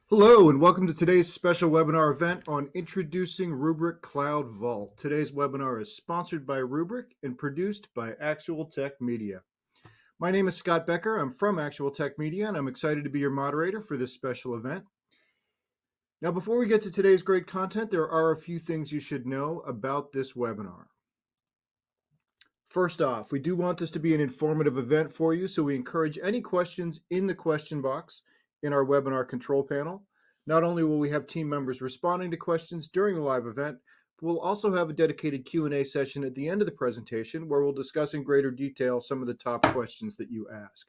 Hello and welcome to today's special webinar event on introducing Rubrik Cloud Vault. Today's webinar is sponsored by Rubrik and produced by Actual Tech Media. My name is Scott Becker. I'm from Actual Tech Media and I'm excited to be your moderator for this special event. Now, before we get to today's great content, there are a few things you should know about this webinar. First off, we do want this to be an informative event for you, so we encourage any questions in the question box in our webinar control panel. Not only will we have team members responding to questions during the live event, but we'll also have a dedicated Q&A session at the end of the presentation where we'll discuss in greater detail some of the top questions that you ask.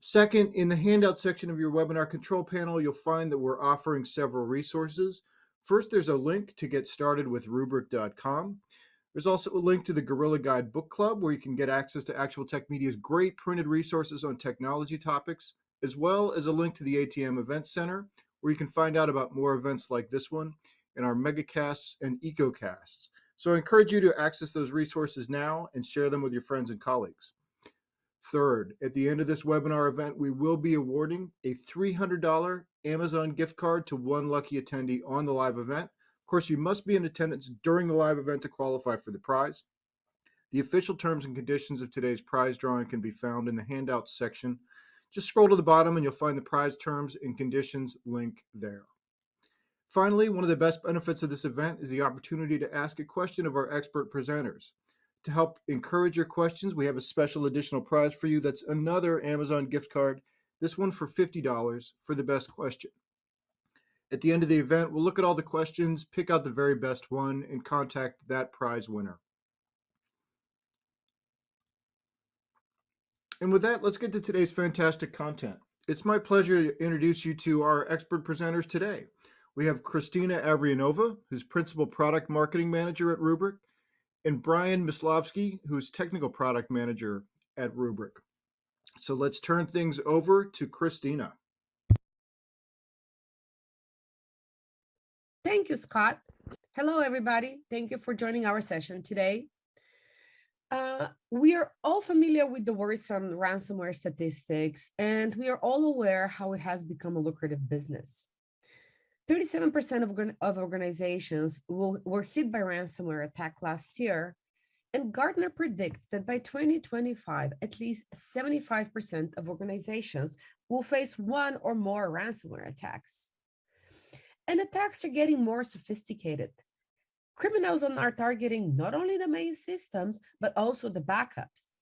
Second, in the handout section of your webinar control panel, you'll find that we're offering several resources. First, there's a link to get started with Rubrik.com. There's also a link to the Gorilla Guide Book Club where you can get access to Actual Tech Media's great printed resources on technology topics, as well as a link to the ATM Event Center where you can find out about more events like this one in our megacasts and ecocasts. So I encourage you to access those resources now and share them with your friends and colleagues. Third, at the end of this webinar event, we will be awarding a $300 Amazon gift card to one lucky attendee on the live event. Of course, you must be in attendance during the live event to qualify for the prize. The official terms and conditions of today's prize drawing can be found in the handouts section. Just scroll to the bottom and you'll find the prize terms and conditions link there. Finally, one of the best benefits of this event is the opportunity to ask a question of our expert presenters. To help encourage your questions, we have a special additional prize for you. That's another Amazon gift card, this one for $50 for the best question. At the end of the event, we'll look at all the questions, pick out the very best one, and contact that prize winner. And with that, let's get to today's fantastic content. It's my pleasure to introduce you to our expert presenters today. We have Christina Avrianova, who's Principal Product Marketing Manager at Rubrik, and Brian Mislavsky, who's Technical Product Manager at Rubrik. So let's turn things over to Christina. Thank you, Scott. Hello, everybody. Thank you for joining our session today. We are all familiar with the worrisome ransomware statistics, and we are all aware how it has become a lucrative business. 37% of organizations were hit by ransomware attack last year, and Gartner predicts that by 2025, at least 75% of organizations will face one or more ransomware attacks. And attacks are getting more sophisticated. Criminals are targeting not only the main systems, but also the backups,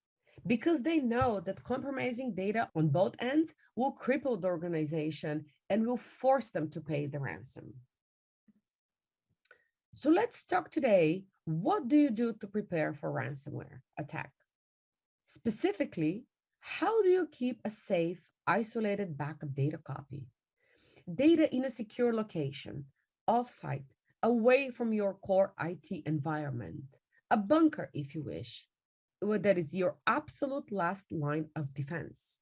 because they know that compromising data on both ends will cripple the organization and will force them to pay the ransom. So let's talk today, what do you do to prepare for ransomware attack? Specifically, how do you keep a safe, isolated backup data copy? Data in a secure location, offsite, away from your core IT environment, a bunker if you wish, that is your absolute last line of defense.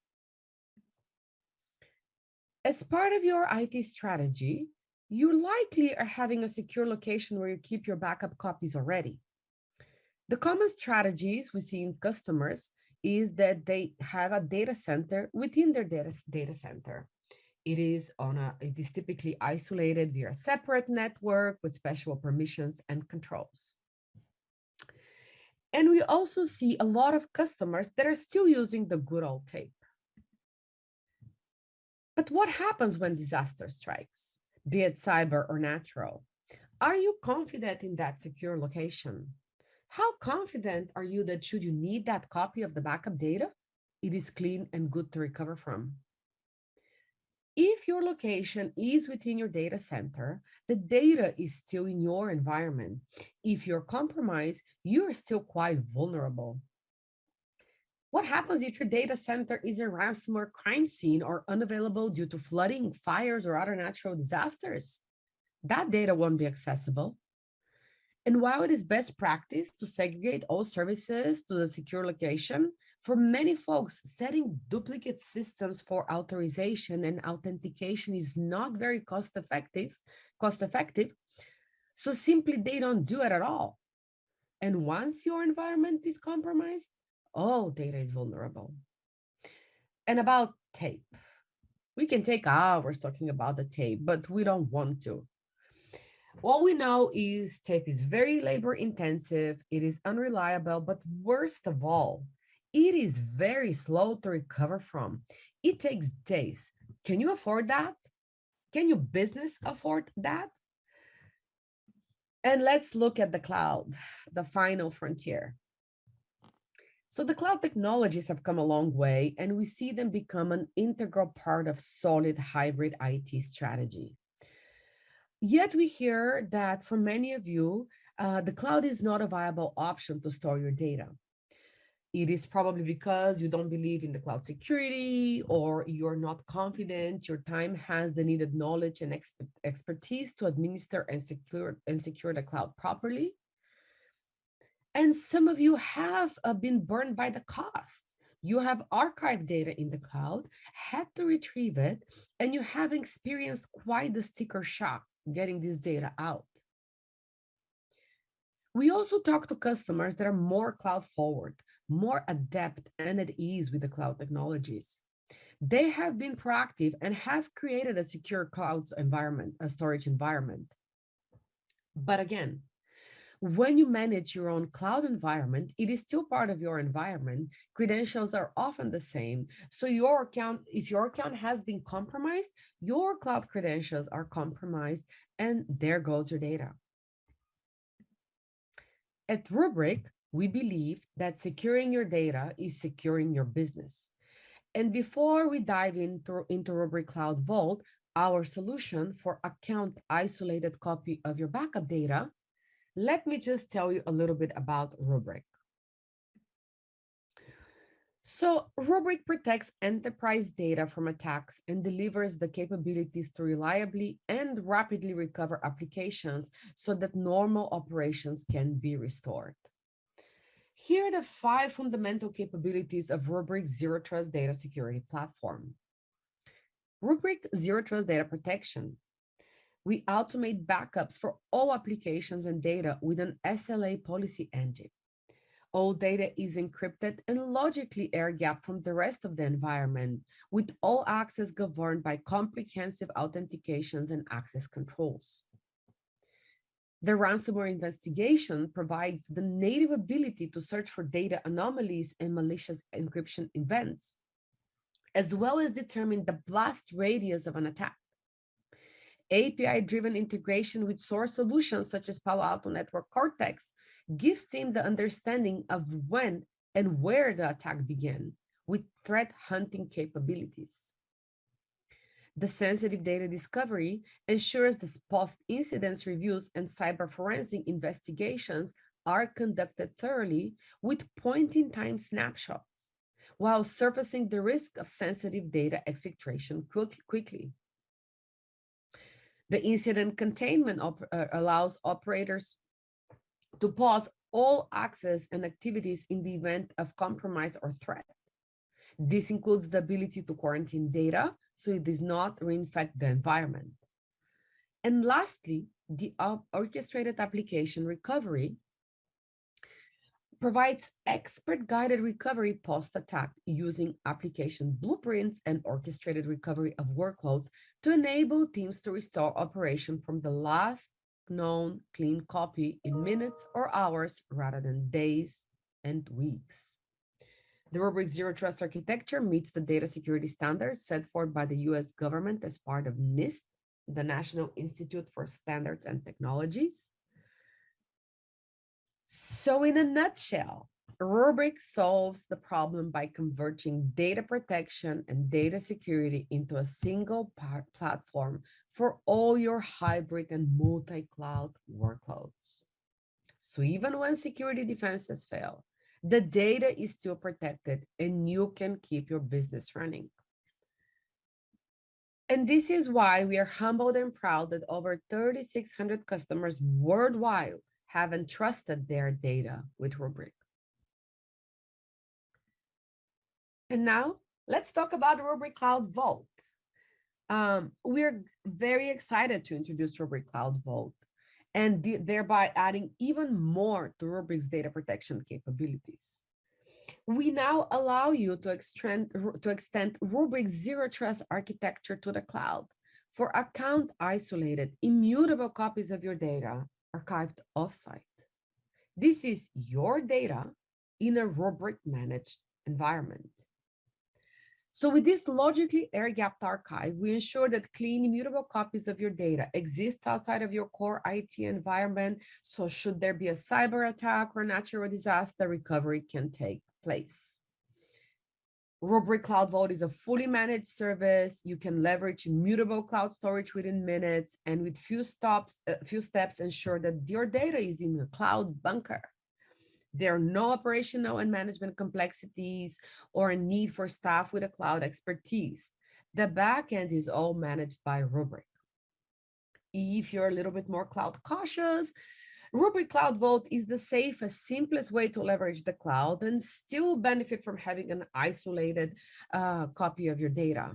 As part of your IT strategy, you likely are having a secure location where you keep your backup copies already. The common strategies we see in customers is that they have a data center within their data center. It is typically isolated via a separate network with special permissions and controls. And we also see a lot of customers that are still using the good old tape. But what happens when disaster strikes, be it cyber or natural? Are you confident in that secure location? How confident are you that should you need that copy of the backup data, it is clean and good to recover from? If your location is within your data center, the data is still in your environment. If you're compromised, you're still quite vulnerable. What happens if your data center is a ransomware crime scene or unavailable due to flooding, fires, or other natural disasters? That data won't be accessible. And while it is best practice to segregate all services to the secure location, for many folks, setting duplicate systems for authorization and authentication is not very cost effective. So simply they don't do it at all. And once your environment is compromised, all data is vulnerable. And about tape. We can take hours talking about the tape, but we don't want to. What we know is tape is very labor intensive, it is unreliable, but worst of all, it is very slow to recover from. It takes days. Can you afford that? Can your business afford that? And let's look at the cloud, the final frontier. So the cloud technologies have come a long way, and we see them become an integral part of solid hybrid IT strategy. Yet we hear that for many of you, the cloud is not a viable option to store your data. It is probably because you don't believe in the cloud security or you're not confident your time has the needed knowledge and expertise to administer and secure the cloud properly. And some of you have been burned by the cost. You have archived data in the cloud, had to retrieve it, and you have experienced quite the sticker shock getting this data out. We also talk to customers that are more cloud forward, more adept and at ease with the cloud technologies. They have been proactive and have created a secure cloud environment, a storage environment. But again, when you manage your own cloud environment, it is still part of your environment. Credentials are often the same. So your account, if your account has been compromised, your cloud credentials are compromised, and there goes your data. At Rubrik, we believe that securing your data is securing your business. And before we dive into Rubrik Cloud Vault, our solution for account isolated copy of your backup data, let me just tell you a little bit about Rubrik. So, Rubrik protects enterprise data from attacks and delivers the capabilities to reliably and rapidly recover applications so that normal operations can be restored. Here are the 5 fundamental capabilities of Rubrik's Zero Trust Data Security Platform. Rubrik Zero Trust Data Protection. We automate backups for all applications and data with an SLA policy engine. All data is encrypted and logically air-gapped from the rest of the environment, with all access governed by comprehensive authentications and access controls. The ransomware investigation provides the native ability to search for data anomalies and malicious encryption events, as well as determine the blast radius of an attack. API-driven integration with source solutions such as Palo Alto Network Cortex gives team the understanding of when and where the attack began with threat hunting capabilities. The sensitive data discovery ensures the post-incident reviews and cyber forensic investigations are conducted thoroughly with point-in-time snapshots, while surfacing the risk of sensitive data exfiltration quickly. The incident containment allows operators to pause all access and activities in the event of compromise or threat. This includes the ability to quarantine data so it does not reinfect the environment. And lastly, the orchestrated application recovery provides expert-guided recovery post-attack using application blueprints and orchestrated recovery of workloads to enable teams to restore operation from the last known clean copy in minutes or hours rather than days and weeks. The Rubrik Zero Trust architecture meets the data security standards set forth by the US government as part of NIST, the National Institute for Standards and Technologies. So in a nutshell, Rubrik solves the problem by converging data protection and data security into a single platform for all your hybrid and multi-cloud workloads. So even when security defenses fail, the data is still protected and you can keep your business running. And this is why we are humbled and proud that over 3,600 customers worldwide have entrusted their data with Rubrik. And now let's talk about Rubrik Cloud Vault. We're very excited to introduce Rubrik Cloud Vault and thereby adding even more to Rubrik's data protection capabilities. We now allow you to extend Rubrik Zero Trust architecture to the cloud for account isolated, immutable copies of your data archived offsite. This is your data in a Rubrik managed environment. So with this logically air-gapped archive, we ensure that clean, immutable copies of your data exist outside of your core IT environment. So should there be a cyber attack or natural disaster, recovery can take place. Rubrik Cloud Vault is a fully managed service. You can leverage immutable cloud storage within minutes, and with few steps, ensure that your data is in a cloud bunker. There are no operational and management complexities or a need for staff with a cloud expertise. The backend is all managed by Rubrik. If you're a little bit more cloud cautious, Rubrik Cloud Vault is the safest, simplest way to leverage the cloud and still benefit from having an isolated copy of your data.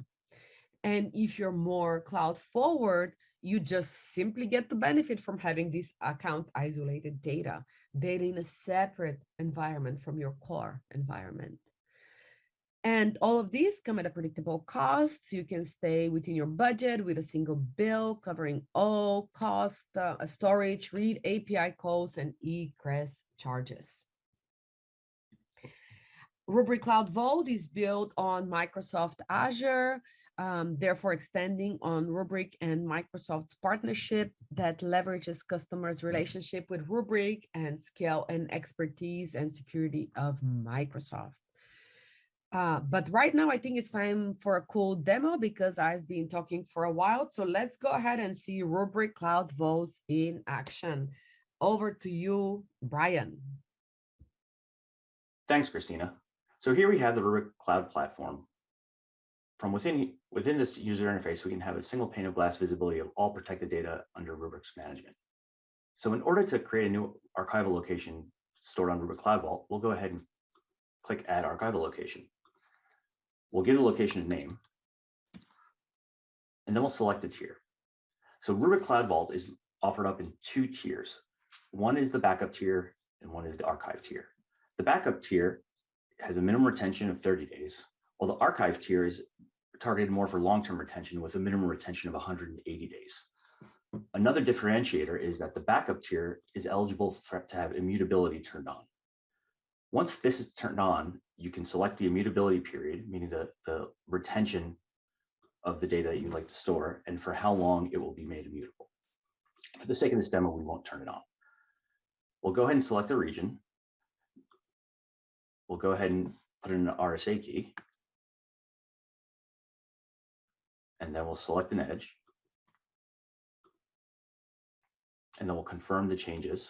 And if you're more cloud forward, you just simply get to benefit from having this account isolated data in a separate environment from your core environment. And all of these come at a predictable cost. You can stay within your budget with a single bill covering all cost, storage, read API calls, and egress charges. Rubrik Cloud Vault is built on Microsoft Azure, therefore extending on Rubrik and Microsoft's partnership that leverages customers' relationship with Rubrik and scale and expertise and security of Microsoft. But right now, I think it's time for a cool demo because I've been talking for a while. So let's go ahead and see Rubrik Cloud Vault in action. Over to you, Brian. Thanks, Christina. So here we have the Rubrik Cloud Platform. From within this user interface, we can have a single pane of glass visibility of all protected data under Rubrik's management. So in order to create a new archival location stored on Rubrik Cloud Vault, we'll go ahead and click Add Archival Location. We'll give the location a name, and then we'll select a tier. So Rubrik Cloud Vault is offered up in two tiers. One is the backup tier, and one is the archive tier. The backup tier has a minimum retention of 30 days, while the archive tier is targeted more for long-term retention with a minimum retention of 180 days. Another differentiator is that the backup tier is eligible to have immutability turned on. Once this is turned on, you can select the immutability period, meaning the retention of the data that you'd like to store, and for how long it will be made immutable. For the sake of this demo, we won't turn it on. We'll go ahead and select a region. We'll go ahead and put in an RSA key, and then we'll select an edge, and then we'll confirm the changes.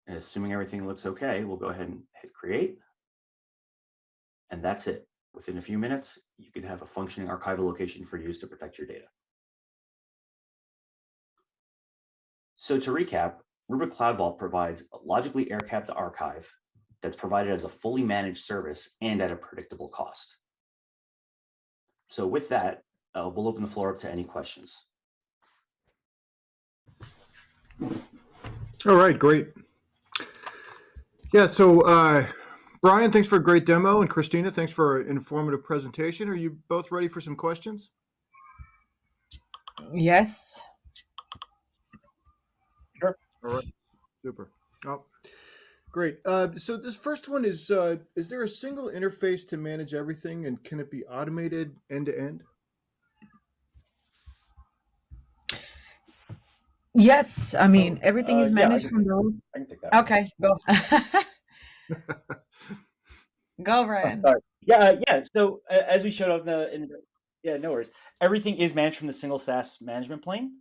And assuming everything looks okay, we'll go ahead and hit create. And that's it. Within a few minutes, you can have a functioning archival location for use to protect your data. So to recap, Rubrik Cloud Vault provides a logically air-capped archive that's provided as a fully managed service and at a predictable cost. So with that, we'll open the floor up to any questions. All right, great. Yeah, so Brian, thanks for a great demo, and Christina, thanks for an informative presentation. Are you both ready for some questions? Yes. Sure. All right, super. Oh, great. So this first one is there a single interface to manage everything, and can it be automated end to end? Yes, I mean, everything is managed from the... I can take that. Okay, go. Go, Brian. Sorry. Yeah. So as we showed up yeah, no worries. Everything is managed from the single SaaS management plane,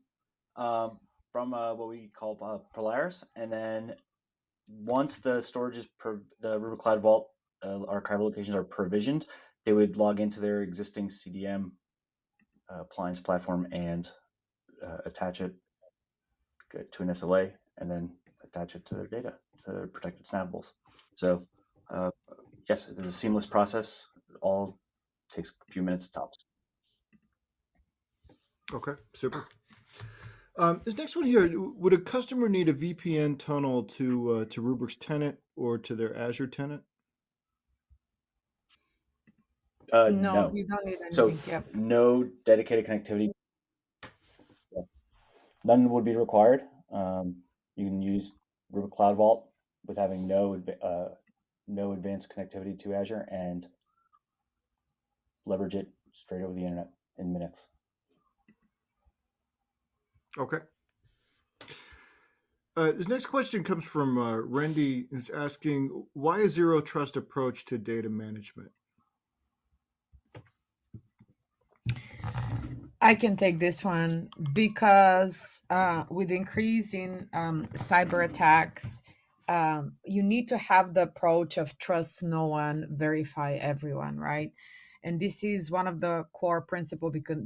from what we call Polaris, and then once the storage is the Rubrik Cloud Vault archival locations are provisioned, they would log into their existing CDM appliance platform and attach it to an SLA, and then attach it to their data, to their protected snappables. So yes, it is a seamless process. It all takes a few minutes tops. Okay, super. This next one here, would a customer need a VPN tunnel to Rubrik's tenant or to their Azure tenant? No, No. you don't need So anything. Yep. no dedicated connectivity. None would be required. You can use Rubrik Cloud Vault with having no advanced connectivity to Azure and leverage it straight over the internet in minutes. Okay. This next question comes from Randy, who's asking, why a zero trust approach to data management? I can take this one because with increasing cyber attacks, you need to have the approach of trust no one, verify everyone, right? And this is one of the core principles behind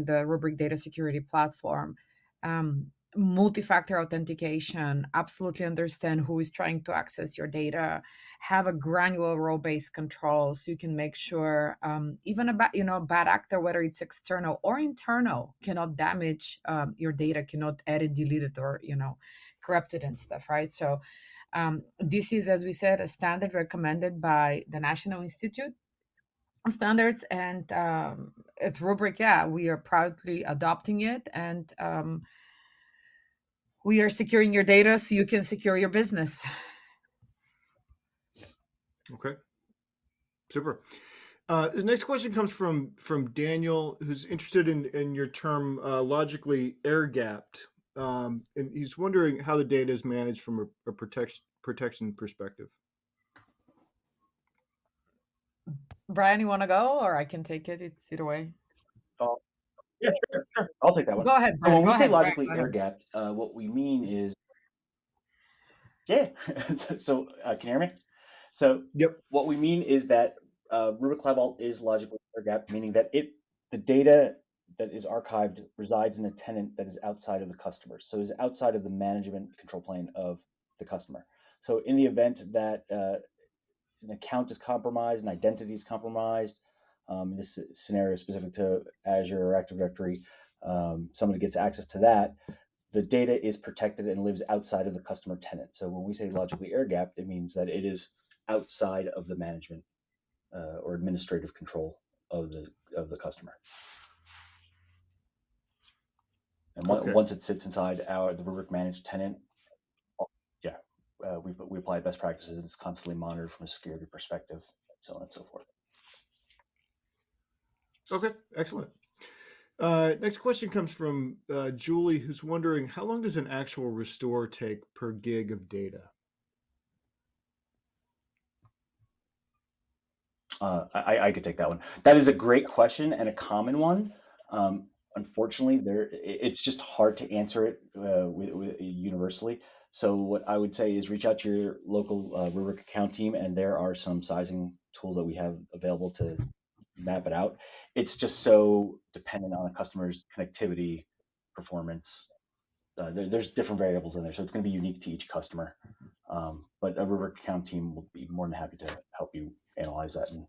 the Rubrik data security platform. Multi-factor authentication, absolutely understand who is trying to access your data, have a granular role-based control so you can make sure even a bad actor, whether it's external or internal, cannot damage your data, cannot edit, delete it, or corrupt it and stuff, right? So this is, as we said, a standard recommended by the National Institute of Standards, and at Rubrik, yeah, we are proudly adopting it, and we are securing your data so you can secure your business. Okay. Super. His next question comes from Daniel, who's interested in your term logically air gapped, and he's wondering how the data is managed from a protection perspective. Brian, you want to go, or I can take it? It's either way. Yeah, sure. I'll take that one. Go ahead, So Brian. when Go we say ahead, Brian. logically Go air ahead. gapped, what we mean is, yeah. So can you hear me? So Yep. what we mean is that Rubrik Cloud Vault is logically air gapped, meaning that the data that is archived resides in a tenant that is outside of the customer, so is outside of the management control plane of the customer. So in the event that an account is compromised, an identity is compromised, in this scenario specific to Azure or Active Directory, somebody gets access to that, the data is protected and lives outside of the customer tenant. So when we say logically air gapped, it means that it is outside of the management or administrative control of the customer. And Okay. once it sits inside the Rubrik managed tenant, yeah, we apply best practices, and it's constantly monitored from a security perspective, so on and so forth. Okay. Excellent. Next question comes from Julie, who's wondering, how long does an actual restore take per gig of data? I could take that one. That is a great question and a common one. Unfortunately, it's just hard to answer it universally. So what I would say is reach out to your local Rubrik account team, and there are some sizing tools that we have available to map it out. It's just so dependent on a customer's connectivity performance. There's different variables in there, so it's going to be unique to each customer. But a Rubrik account team will be more than happy to help you analyze that and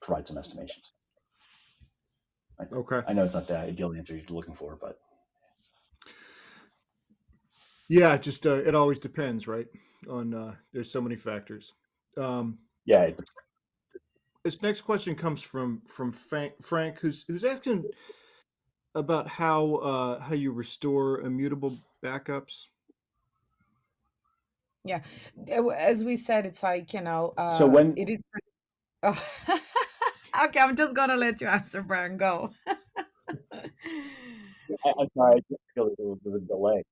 provide some estimations. Okay. I know it's not the ideal answer you're looking for, but yeah, just it always depends, right? On there's so many factors. Yeah. This next question comes from Frank, who's asking about how you restore immutable backups. Yeah, as we said, it's like So when it is. Oh. Okay, I'm just gonna let you answer, Brian. Go. I'm sorry, I just feel there was a delay.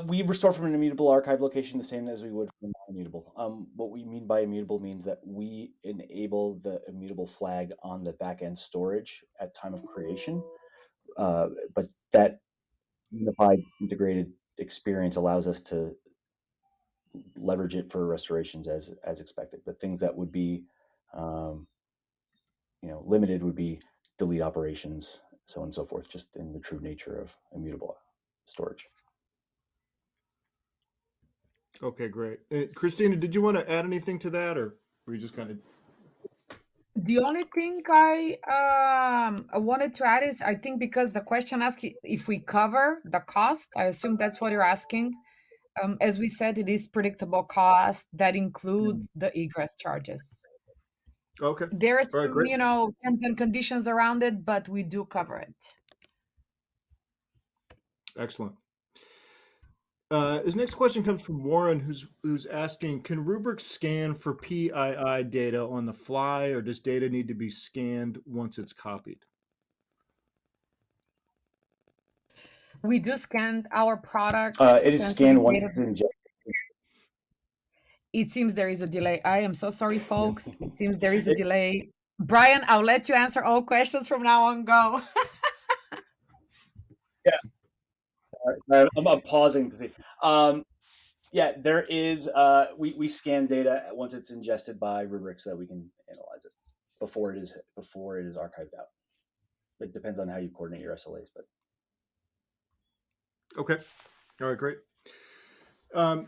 We restore from an immutable archive location the same as we would from non-immutable. What we mean by immutable means that we enable the immutable flag on the backend storage at time of creation, but that unified integrated experience allows us to leverage it for restorations as expected. But things that would be limited would be delete operations, so on and so forth, just in the true nature of immutable storage. Okay, great. Christina, did you want to add anything to that, or were you just kind of? The only thing I wanted to add is I think because the question asks if we cover the cost, I assume that's what you're asking. As we said, it is predictable cost that Mhm. includes the egress charges. Okay. There are All right, some, great. terms and conditions around it, but we do cover it. Excellent. His next question comes from Warren, who's asking, can Rubrik scan for PII data on the fly, or does data need to be scanned once it's copied? We do scan our product It is sensitive scanned once data. it's injected. It seems there is a delay. I am so sorry, folks. It seems there is a It, delay. Brian, I'll let you answer all questions from now on. Go. yeah, I'm pausing to see. Yeah, there is. We scan data once it's ingested by Rubrik so that we can analyze it before it is archived out. It depends on how you coordinate your SLAs, but Okay. All right, great.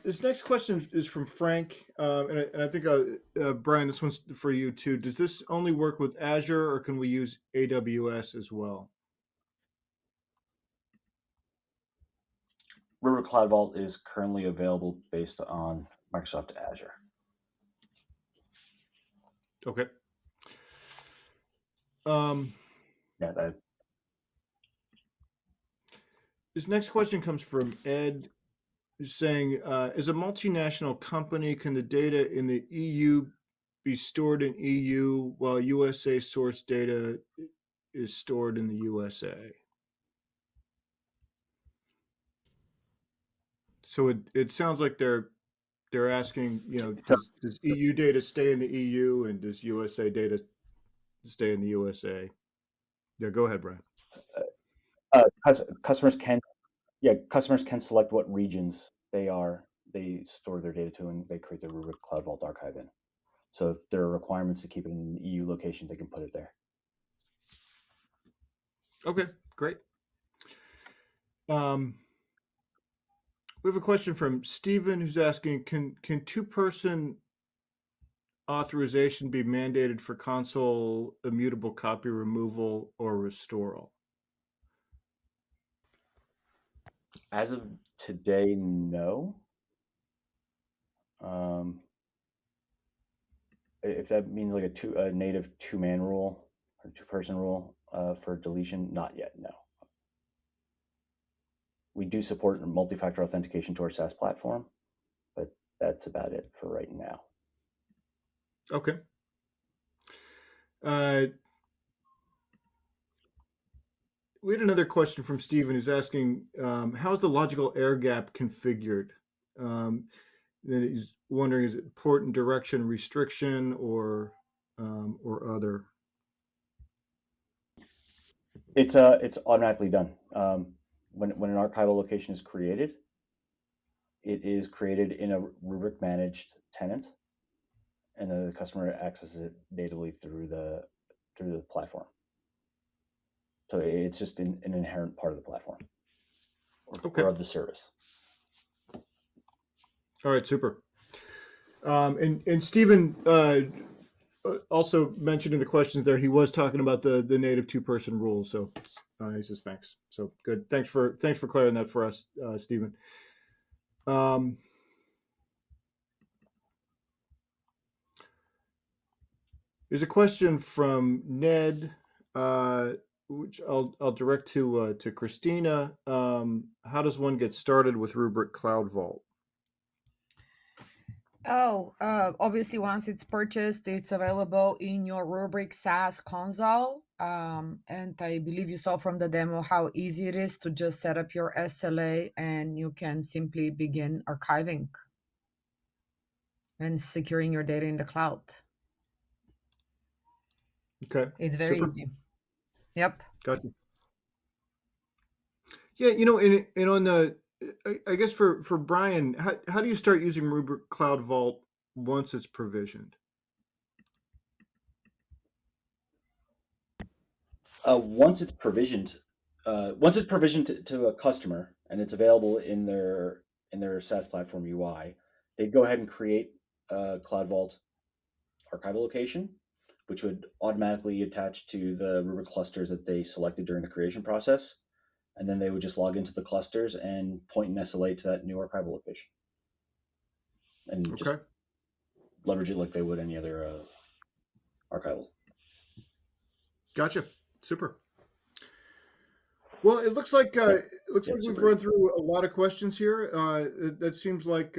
This next question is from Frank, and I think Brian, this one's for you too. Does this only work with Azure, or can we use AWS as well? Rubrik Cloud Vault is currently available based on Microsoft Azure. Okay. Um, Yeah, this next question comes from Ed, who's saying, as a multinational company, can the data in the EU be stored in EU while USA source data is stored in the USA? So it sounds like they're asking, so does EU data stay in the EU and does USA data stay in the USA? Yeah, go ahead, Brian. customers can select what regions they store their data to, and they create their Rubrik Cloud Vault archive in. So if there are requirements to keep it in an EU location, they can put it there. Okay, great. We have a question from Stephen who's asking, can two-person authorization be mandated for console immutable copy removal or restoral? As of today, no. If that means like a native two-man rule or two-person rule for deletion, not yet, no. We do support multi-factor authentication to our SaaS platform, but that's about it for right now. Okay. Uh, we had another question from Stephen who's asking, how's the logical air gap configured? Then he's wondering, is it port and direction restriction or other? It's automatically done. When an archival location is created, it is created in a Rubrik managed tenant, and the customer accesses it natively through the platform. So it's just an inherent part of the platform Okay. or of the service. All right, super. And Stephen also mentioned in the questions there, he was talking about the native two-person rule. So he says thanks. So good. Thanks for clearing that for us, Stephen. There's a question from Ned, which I'll direct to Christina. How does one get started with Rubrik Cloud Vault? Obviously, once it's purchased, it's available in your Rubrik SaaS console. And I believe you saw from the demo how easy it is to just set up your SLA and you can simply begin archiving and securing your data in the cloud. Okay, It's very super. easy. Yep. Gotcha. Yeah, and on the, I guess for Brian, how do you start using Rubrik Cloud Vault once it's provisioned? Once it's provisioned, to a customer and it's available in their SaaS platform UI, they go ahead and create a Cloud Vault archival location. which would automatically attach to the Rubrik clusters that they selected during the creation process. And then they would just log into the clusters and point an SLA to that new archival location. And just leverage it like they would any other archival. Gotcha. Super. Well, it looks like we've run through a lot of questions here. That seems like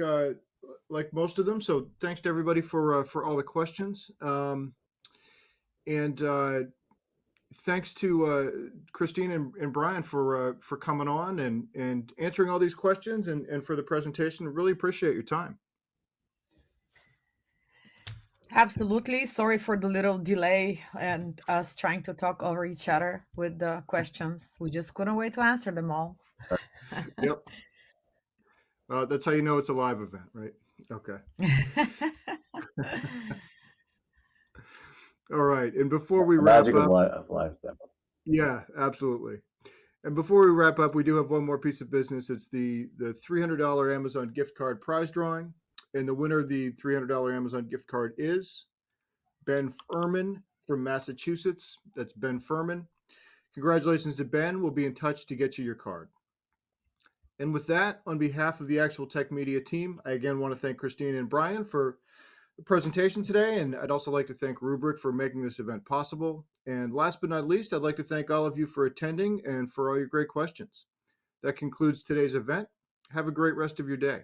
most of them. So thanks to everybody for all the questions. And thanks to Christine and Brian for coming on and answering all these questions and for the presentation. Really appreciate your time. Absolutely. Sorry for the little delay and us trying to talk over each other with the questions. We just couldn't wait to answer them all. Yep. That's how you know it's a live event, right? Okay. All right. And before we wrap up, live demo. Yeah, absolutely. And before we wrap up, we do have one more piece of business. It's the $300 Amazon gift card prize drawing. And the winner of the $300 Amazon gift card is Ben Furman from Massachusetts. That's Ben Furman. Congratulations to Ben. We'll be in touch to get you your card. And with that, on behalf of the Actual Tech Media team, I again want to thank Christine and Brian for the presentation today. And I'd also like to thank Rubrik for making this event possible. And last but not least, I'd like to thank all of you for attending and for all your great questions. That concludes today's event. Have a great rest of your day.